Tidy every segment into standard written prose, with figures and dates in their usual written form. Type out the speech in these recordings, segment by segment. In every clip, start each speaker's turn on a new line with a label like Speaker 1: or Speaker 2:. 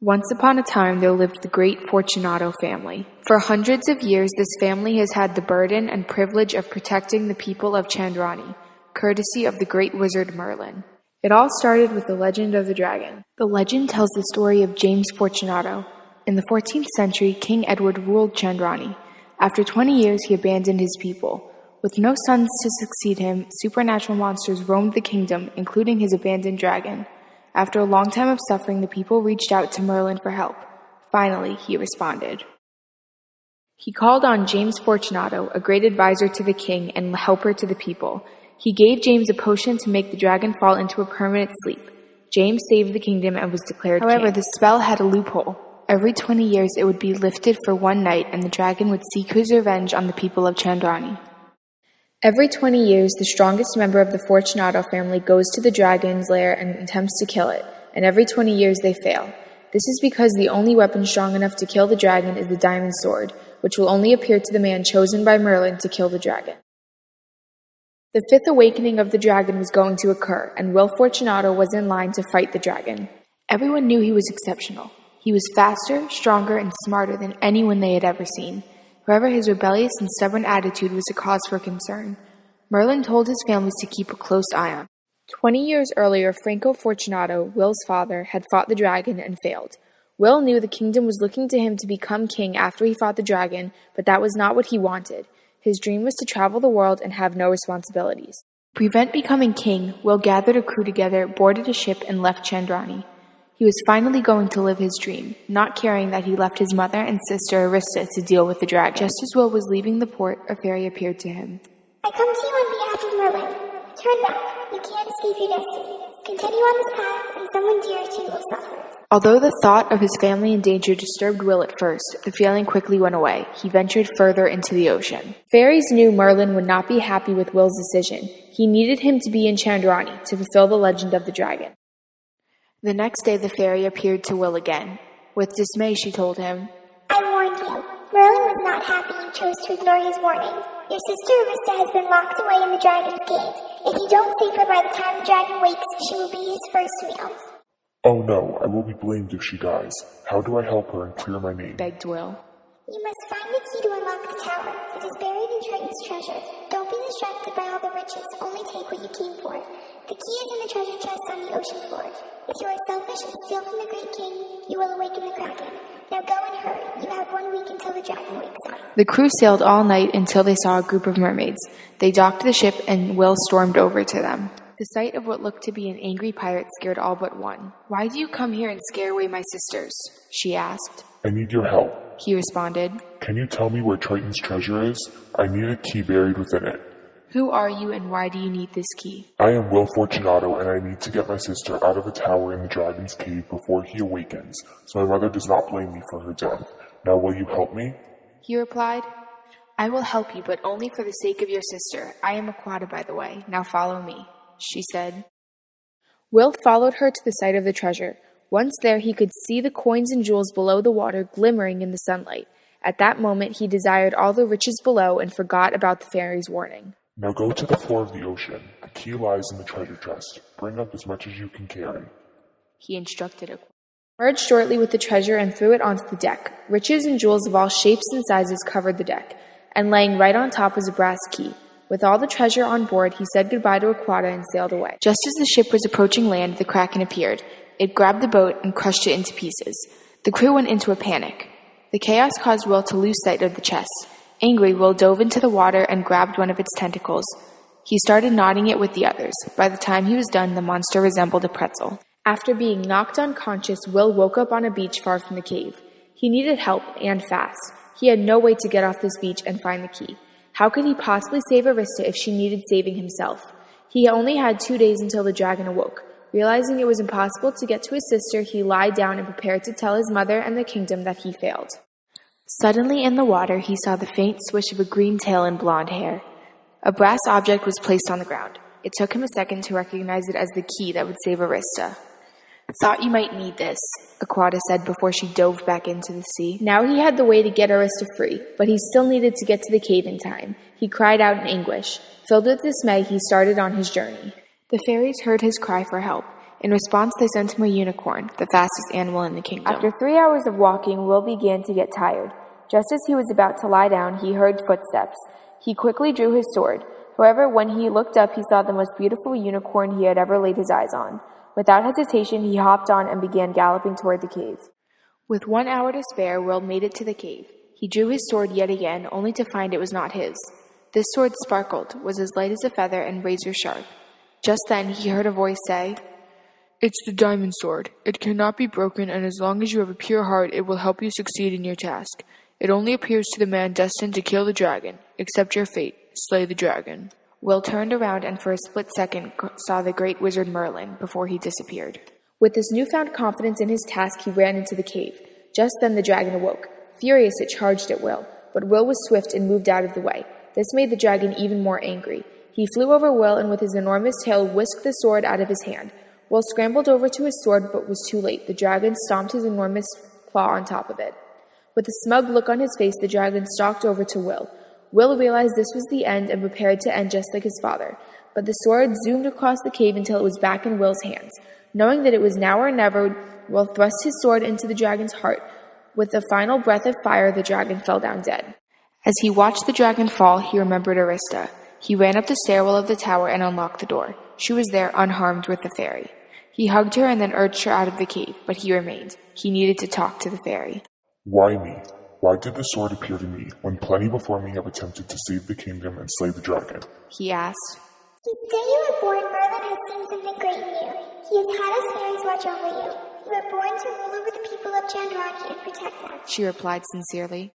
Speaker 1: Once upon a time, there lived the great Fortunato family. For hundreds of years, this family has had the burden and privilege of protecting the people of Chandrani, courtesy of the great wizard Merlin. It all started with the legend of the dragon. The legend tells the story of James Fortunato. In the 14th century, King Edward ruled Chandrani. After 20 years, he abandoned his people. With no sons to succeed him, supernatural monsters roamed the kingdom, including his abandoned dragon. After a long time of suffering, the people reached out to Merlin for help. Finally, he responded. He called on James Fortunato, a great advisor to the king and helper to the people. He gave James a potion to make the dragon fall into a permanent sleep. James saved the kingdom and was declared king. However, the spell had a loophole. Every 20 years, it would be lifted for one night, and the dragon would seek his revenge on the people of Chandrani. Every 20 years, the strongest member of the Fortunato family goes to the dragon's lair and attempts to kill it, and every 20 years they fail. This is because the only weapon strong enough to kill the dragon is the diamond sword, which will only appear to the man chosen by Merlin to kill the dragon. The fifth awakening of the dragon was going to occur, and Will Fortunato was in line to fight the dragon. Everyone knew he was exceptional. He was faster, stronger, and smarter than anyone they had ever seen. However, his rebellious and stubborn attitude was a cause for concern. Merlin told his families to keep a close eye on him. 20 years earlier, Franco Fortunato, Will's father, had fought the dragon and failed. Will knew the kingdom was looking to him to become king after he fought the dragon, but that was not what he wanted. His dream was to travel the world and have no responsibilities. To prevent becoming king, Will gathered a crew together, boarded a ship, and left Chandrani. He was finally going to live his dream, not caring that he left his mother and sister Arista to deal with the dragon. Just as Will was leaving the port, a fairy appeared to him.
Speaker 2: I come to you on behalf of Merlin. Turn back. You can't escape your destiny. Continue on this path, and someone dear to you will suffer.
Speaker 1: Although the thought of his family in danger disturbed Will at first, the feeling quickly went away. He ventured further into the ocean. Fairies knew Merlin would not be happy with Will's decision. He needed him to be in Chandrani to fulfill the legend of the dragon. The next day, the fairy appeared to Will again. With dismay, she told him,
Speaker 2: I warned you. Merlin was not happy you chose to ignore his warning. Your sister Arista has been locked away in the dragon's cave. If you don't save her by the time the dragon wakes, she will be his first meal.
Speaker 3: Oh no, I will be blamed if she dies. How do I help her and clear my name?
Speaker 1: Begged Will.
Speaker 2: You must find the key to unlock the tower. It is buried in Triton's treasure. Don't be distracted by all the riches. Only take what you came for. The key is in the treasure chest on the ocean floor. If you are selfish and steal from the great king, you will awaken the kraken. Now go and hurry. You have 1 week until the dragon wakes up.
Speaker 1: The crew sailed all night until they saw a group of mermaids. They docked the ship and Will stormed over to them. The sight of what looked to be an angry pirate scared all but one. Why do you come here and scare away my sisters? She asked.
Speaker 3: I need your help.
Speaker 1: He responded.
Speaker 3: Can you tell me where Triton's treasure is? I need a key buried within it.
Speaker 1: Who are you and why do you need this key?
Speaker 3: I am Will Fortunato, and I need to get my sister out of the tower in the dragon's cave before he awakens, so my mother does not blame me for her death. Now will you help me?
Speaker 1: He replied. I will help you, but only for the sake of your sister. I am Aquata, by the way. Now follow me, she said. Will followed her to the site of the treasure. Once there, he could see the coins and jewels below the water glimmering in the sunlight. At that moment, he desired all the riches below and forgot about the fairy's warning.
Speaker 3: Now go to the floor of the ocean. The key lies in the treasure chest. Bring up as much as you can carry.
Speaker 1: He instructed Aquata. Merged shortly with the treasure and threw it onto the deck. Riches and jewels of all shapes and sizes covered the deck, and laying right on top was a brass key. With all the treasure on board, he said goodbye to Aquata and sailed away. Just as the ship was approaching land, the kraken appeared. It grabbed the boat and crushed it into pieces. The crew went into a panic. The chaos caused Will to lose sight of the chest. Angry, Will dove into the water and grabbed one of its tentacles. He started knotting it with the others. By the time he was done, the monster resembled a pretzel. After being knocked unconscious, Will woke up on a beach far from the cave. He needed help, and fast. He had no way to get off this beach and find the key. How could he possibly save Arista if she needed saving himself? He only had 2 days until the dragon awoke. Realizing it was impossible to get to his sister, he lied down and prepared to tell his mother and the kingdom that he failed. Suddenly in the water, he saw the faint swish of a green tail and blonde hair. A brass object was placed on the ground. It took him a second to recognize it as the key that would save Arista. Thought you might need this, Aquata said before she dove back into the sea. Now he had the way to get Arista free, but he still needed to get to the cave in time. He cried out in anguish. Filled with dismay, he started on his journey. The fairies heard his cry for help. In response, they sent him a unicorn, the fastest animal in the kingdom.
Speaker 4: After 3 hours of walking, Will began to get tired. Just as he was about to lie down, he heard footsteps. He quickly drew his sword. However, when he looked up, he saw the most beautiful unicorn he had ever laid his eyes on. Without hesitation, he hopped on and began galloping toward the cave.
Speaker 1: With 1 hour to spare, Will made it to the cave. He drew his sword yet again, only to find it was not his. This sword sparkled, was as light as a feather, and razor sharp. Just then, he heard a voice say,
Speaker 5: "It's the diamond sword. It cannot be broken, and as long as you have a pure heart, it will help you succeed in your task. It only appears to the man destined to kill the dragon. Accept your fate. Slay the dragon."
Speaker 1: Will turned around and for a split second saw the great wizard Merlin before he disappeared. With this newfound confidence in his task, he ran into the cave. Just then the dragon awoke. Furious, it charged at Will, but Will was swift and moved out of the way. This made the dragon even more angry. He flew over Will and with his enormous tail whisked the sword out of his hand. Will scrambled over to his sword but was too late. The dragon stomped his enormous claw on top of it. With a smug look on his face, the dragon stalked over to Will. Will realized this was the end and prepared to end just like his father. But the sword zoomed across the cave until it was back in Will's hands. Knowing that it was now or never, Will thrust his sword into the dragon's heart. With a final breath of fire, the dragon fell down dead. As he watched the dragon fall, he remembered Arista. He ran up the stairwell of the tower and unlocked the door. She was there, unharmed, with the fairy. He hugged her and then urged her out of the cave, but he remained. He needed to talk to the fairy.
Speaker 3: Why me? Why did the sword appear to me, when plenty before me have attempted to save the kingdom and slay the dragon?
Speaker 1: He asked.
Speaker 2: Since the day you were born, Merlin has seen something great in you. He has had his fairies watch over you. You were born to rule over the people of Chandrani and protect them.
Speaker 1: She replied sincerely.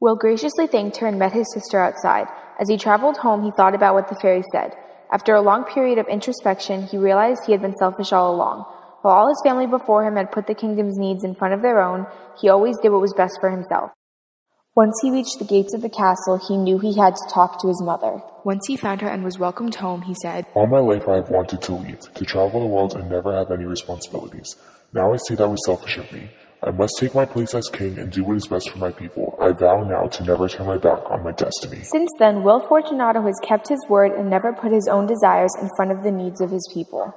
Speaker 4: Will graciously thanked her and met his sister outside. As he traveled home, he thought about what the fairy said. After a long period of introspection, he realized he had been selfish all along. While all his family before him had put the kingdom's needs in front of their own, he always did what was best for himself. Once he reached the gates of the castle, he knew he had to talk to his mother.
Speaker 1: Once he found her and was welcomed home, he said,
Speaker 3: All my life I have wanted to leave, to travel the world and never have any responsibilities. Now I see that was selfish of me. I must take my place as king and do what is best for my people. I vow now to never turn my back on my destiny.
Speaker 4: Since then, Will Fortunato has kept his word and never put his own desires in front of the needs of his people.